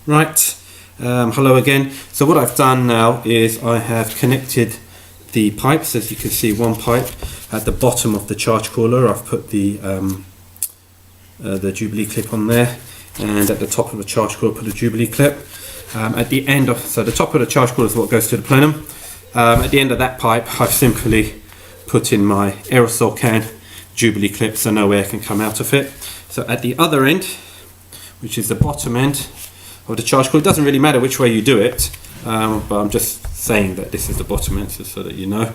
Right, hello again. So what I've done now is I have connected the pipes. As you can see, one pipe at the bottom of the charge cooler. I've put the Jubilee clip on there, and at the top of the charge cooler put a Jubilee clip. At the end of, so the top of the charge cooler is what goes to the plenum. At the end of that pipe I've simply put in my aerosol can Jubilee clip so no air can come out of it. So at the other end, which is the bottom end of the charge cooler, it doesn't really matter which way you do it, but I'm just saying that this is the bottom end so that you know.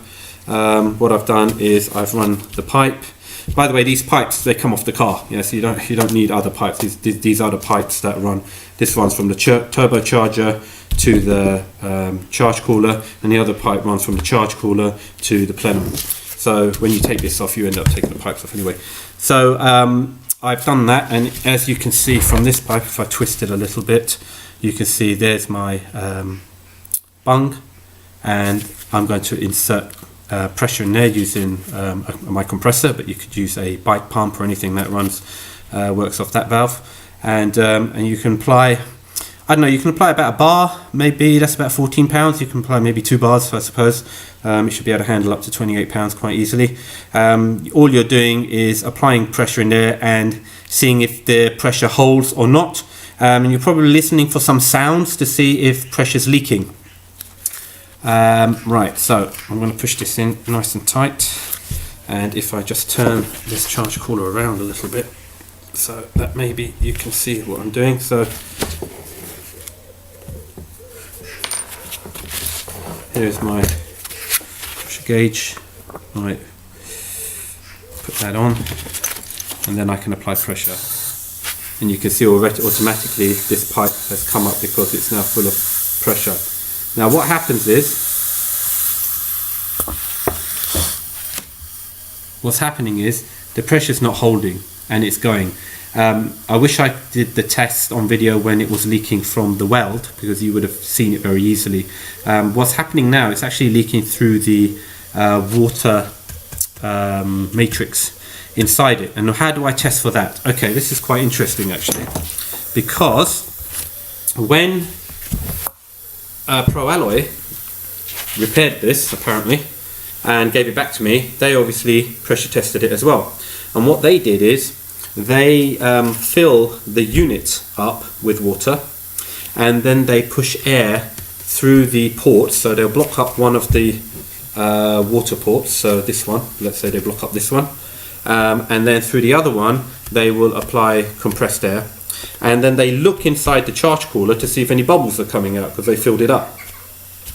What I've done is I've run the pipe. By the way, these pipes, they come off the car, yeah, so you don't need other pipes. These are the pipes that run. This runs from the turbocharger to the charge cooler, and the other pipe runs from the charge cooler to the plenum. So when you take this off, you end up taking the pipes off anyway. So I've done that, and as you can see from this pipe, if I twist it a little bit, you can see there's my bung, and I'm going to insert pressure in there using my compressor, but you could use a bike pump or anything that runs works off that valve, and you can apply, I don't know, you can apply about a bar, maybe that's about 14 pounds. You can apply maybe 2 bars, I suppose. You should be able to handle up to 28 pounds quite easily. All you're doing is applying pressure in there and seeing if the pressure holds or not. And you're probably listening for some sounds to see if pressure's leaking. Right, so I'm going to push this in nice and tight. And if I just turn this charge cooler around a little bit, so that maybe you can see what I'm doing. So here's my pressure gauge. Right, put that on, and then I can apply pressure. And you can see already automatically this pipe has come up because it's now full of pressure. Now what happens is, what's happening is the pressure's not holding and it's going. I wish I did the test on video when it was leaking from the weld, because you would have seen it very easily. What's happening now, it's actually leaking through the water matrix inside it. And how do I test for that? Okay, this is quite interesting actually, because when Pro Alloy repaired this apparently and gave it back to me, they obviously pressure tested it as well. And what they did is they fill the unit up with water, and then they push air through the ports. So they'll block up one of the water ports, so this one, let's say they block up this one, and then through the other one they will apply compressed air, and then they look inside the charge cooler to see if any bubbles are coming out, because they filled it up.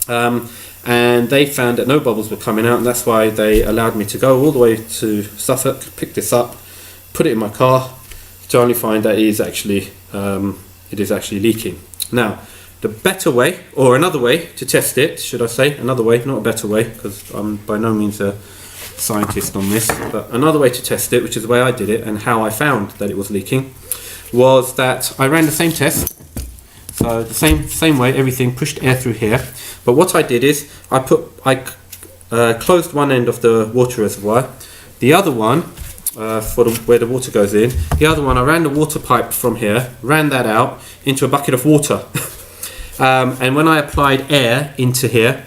And they found that no bubbles were coming out, and that's why they allowed me to go all the way to Suffolk, pick this up, put it in my car, to only find that it is actually leaking. Now, the better way, or another way to test it, should I say, another way, not a better way, because I'm by no means a scientist on this, but another way to test it, which is the way I did it and how I found that it was leaking, was that I ran the same test. So the same way, everything, pushed air through here. But what I did is I closed one end of the water reservoir, the other one where the water goes in, the other one I ran the water pipe from here, ran that out into a bucket of water. And when I applied air into here,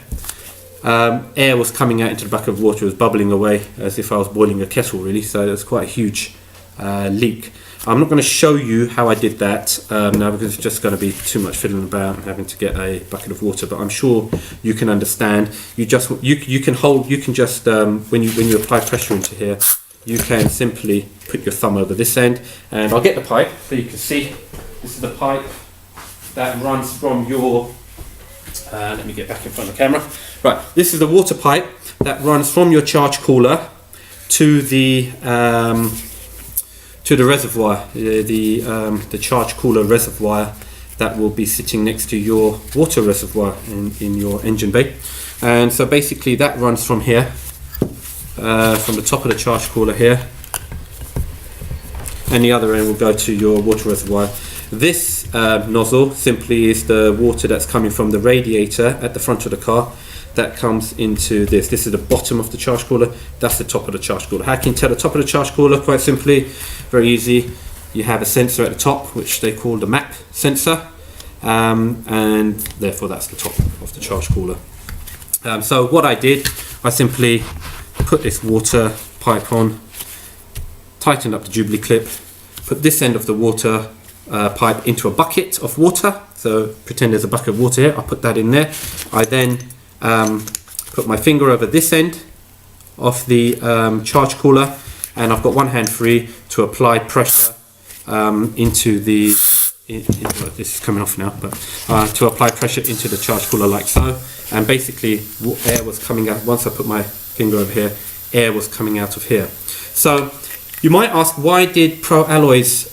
air was coming out into the bucket of water. It was bubbling away as if I was boiling a kettle, really. So it was quite a huge leak. I'm not going to show you how I did that now, because it's just going to be too much fiddling about and having to get a bucket of water. But I'm sure you can understand. You just when you apply pressure into here, you can simply put your thumb over this end, and I'll get the pipe so you can see. This is the pipe that runs from your. Let me get back in front of the camera. Right, this is the water pipe that runs from your charge cooler to the reservoir, the charge cooler reservoir that will be sitting next to your water reservoir in your engine bay. And so basically that runs from here, from the top of the charge cooler here, and the other end will go to your water reservoir. This nozzle simply is the water that's coming from the radiator at the front of the car that comes into this. This is the bottom of the charge cooler, that's the top of the charge cooler. How can you tell the top of the charge cooler? Quite simply, very easy. You have a sensor at the top, which they call the map sensor, and therefore that's the top of the charge cooler. So what I did, I simply put this water pipe on, tightened up the Jubilee clip, put this end of the water pipe into a bucket of water. So pretend there's a bucket of water here, I put that in there. I then put my finger over this end of the charge cooler, and I've got one hand free to apply pressure into the, this is coming off now, but to apply pressure into the charge cooler like so. And basically air was coming out, once I put my finger over here, air was coming out of here. So you might ask, why did Pro Alloy's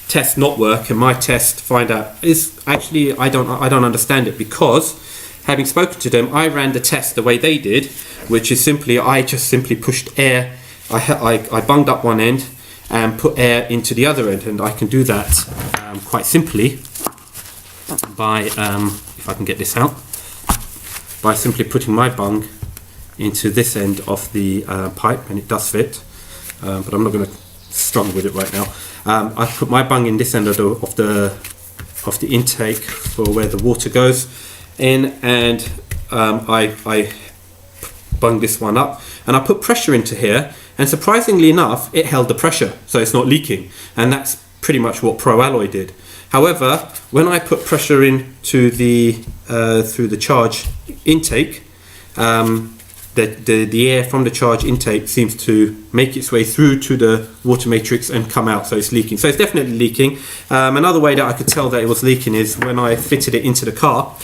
test not work and my test find out? Is actually, I don't understand it, because having spoken to them, I ran the test the way they did, which is simply, I just simply pushed air. I bunged up one end and put air into the other end, and I can do that quite simply by, if I can get this out, by simply putting my bung into this end of the pipe, and it does fit, but I'm not going to struggle with it right now. I put my bung in this end of the intake for where the water goes in, and I bung this one up, and I put pressure into here, and surprisingly enough it held the pressure, so it's not leaking, and that's pretty much what Pro Alloy did. However, when I put pressure into the through the charge intake, the air from the charge intake seems to make its way through to the water matrix and come out, so it's leaking. So it's definitely leaking. Another way that I could tell that it was leaking is when I fitted it into the car,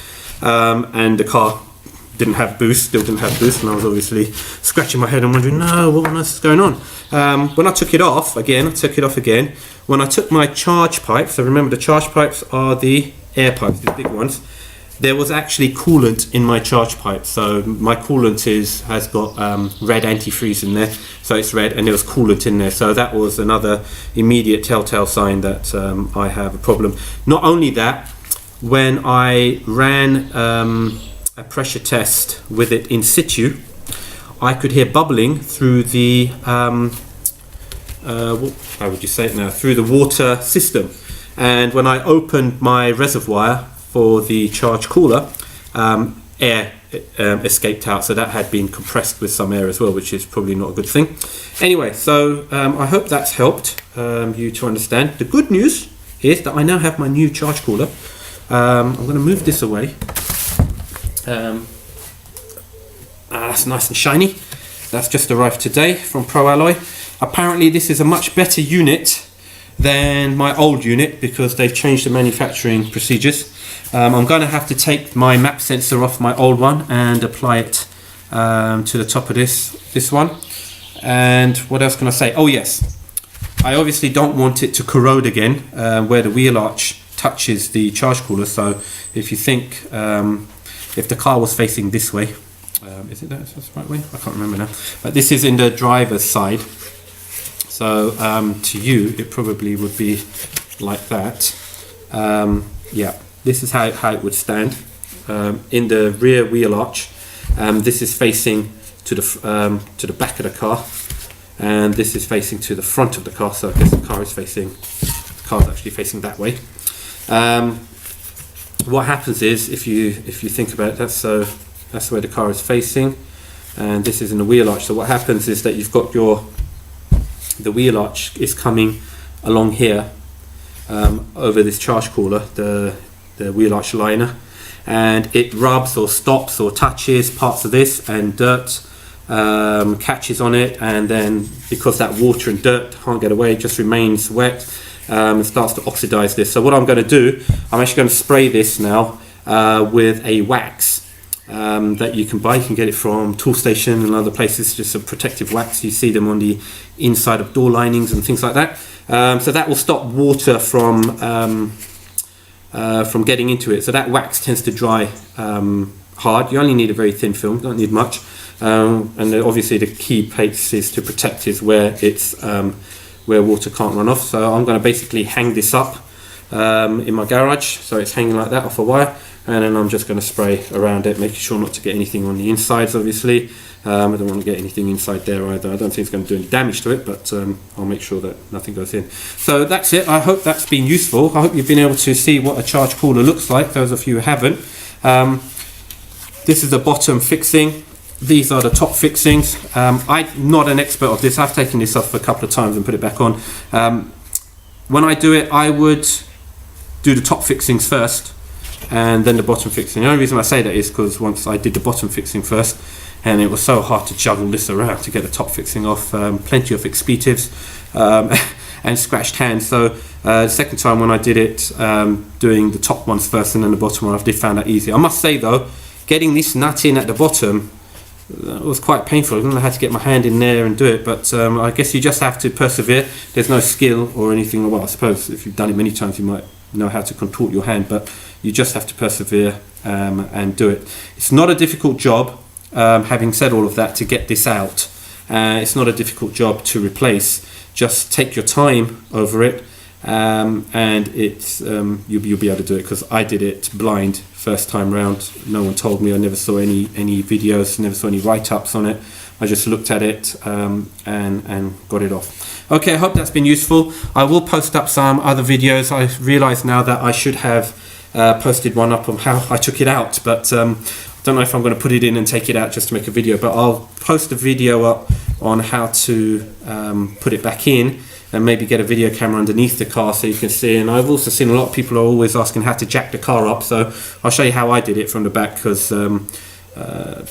and the car didn't have boost, still didn't have boost, and I was obviously scratching my head and wondering, no, what on earth is going on? When I took it off again, when I took my charge pipes, so remember the charge pipes are the air pipes, the big ones, there was actually coolant in my charge pipe. So my coolant has got red antifreeze in there, so it's red, and there was coolant in there. So that was another immediate telltale sign that I have a problem. Not only that, when I ran a pressure test with it in situ, I could hear bubbling through the how would you say it now, through the water system. And when I opened my reservoir for the charge cooler, air escaped out, so that had been compressed with some air as well, which is probably not a good thing. Anyway, so I hope that's helped you to understand. The good news is that I now have my new charge cooler. I'm going to move this away. That's nice and shiny. That's just arrived today from Pro Alloy. Apparently this is a much better unit than my old unit because they've changed the manufacturing procedures. I'm going to have to take my map sensor off my old one and apply it to the top of this one. And what else can I say? Oh yes, I obviously don't want it to corrode again where the wheel arch touches the charge cooler. So if you think, if the car was facing this way, is it that's the right way? I can't remember now. But this is in the driver's side. So to you, it probably would be like that. Yeah, this is how it would stand in the rear wheel arch. This is facing to the back of the car, and this is facing to the front of the car. So I guess the car's actually facing that way. What happens is, if you think about it, that's where the car is facing, and this is in the wheel arch. So what happens is that you've got the wheel arch is coming along here over this charge cooler, the wheel arch liner, and it rubs or stops or touches parts of this, and dirt catches on it, and then because that water and dirt can't get away, it just remains wet. It starts to oxidize this. So what I'm going to do, I'm actually going to spray this now with a wax that you can buy. You can get it from Toolstation and other places, just a protective wax. You see them on the inside of door linings and things like that. So that will stop water from getting into it. So that wax tends to dry hard. You only need a very thin film, you don't need much. And obviously the key place is to protect is where it's where water can't run off. So I'm going to basically hang this up in my garage, so it's hanging like that off a wire, and then I'm just going to spray around it, making sure not to get anything on the insides obviously, I don't want to get anything inside there either. I don't think it's going to do any damage to it, but I'll make sure that nothing goes in. So that's it. I hope that's been useful. I hope you've been able to see what a charge cooler looks like, those of you who haven't. This is the bottom fixing. These are the top fixings. I'm not an expert of this. I've taken this off a couple of times and put it back on. When I do it, I would do the top fixings first and then the bottom fixing. The only reason I say that is because once I did the bottom fixing first, and it was so hard to juggle this around to get the top fixing off. Plenty of expletives and scratched hands. So the second time when I did it, doing the top ones first and then the bottom one, I did find that easy. I must say though, getting this nut in at the bottom was quite painful. I don't know how to get my hand in there and do it, but I guess you just have to persevere. There's no skill or anything. Well, I suppose if you've done it many times, you might know how to contort your hand, but you just have to persevere and do it. It's not a difficult job. Having said all of that, to get this out, it's not a difficult job to replace. Just take your time over it, and it's you'll be able to do it, because I did it blind first time round. No one told me. I never saw any videos, never saw any write-ups on it. I just looked at it and got it off. Okay, I hope that's been useful. I will post up some other videos. I realise now that I should have posted one up on how I took it out, but don't know if I'm going to put it in and take it out just to make a video, but I'll post a video up on how to put it back in, and maybe get a video camera underneath the car so you can see. And I've also seen a lot of people are always asking how to jack the car up, so I'll show you how I did it from the back, because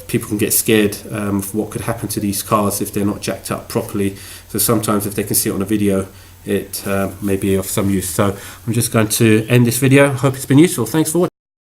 people can get scared of what could happen to these cars if they're not jacked up properly. So sometimes if they can see it on a video, it may be of some use. So I'm just going to end this video. Hope it's been useful. Thanks for watching.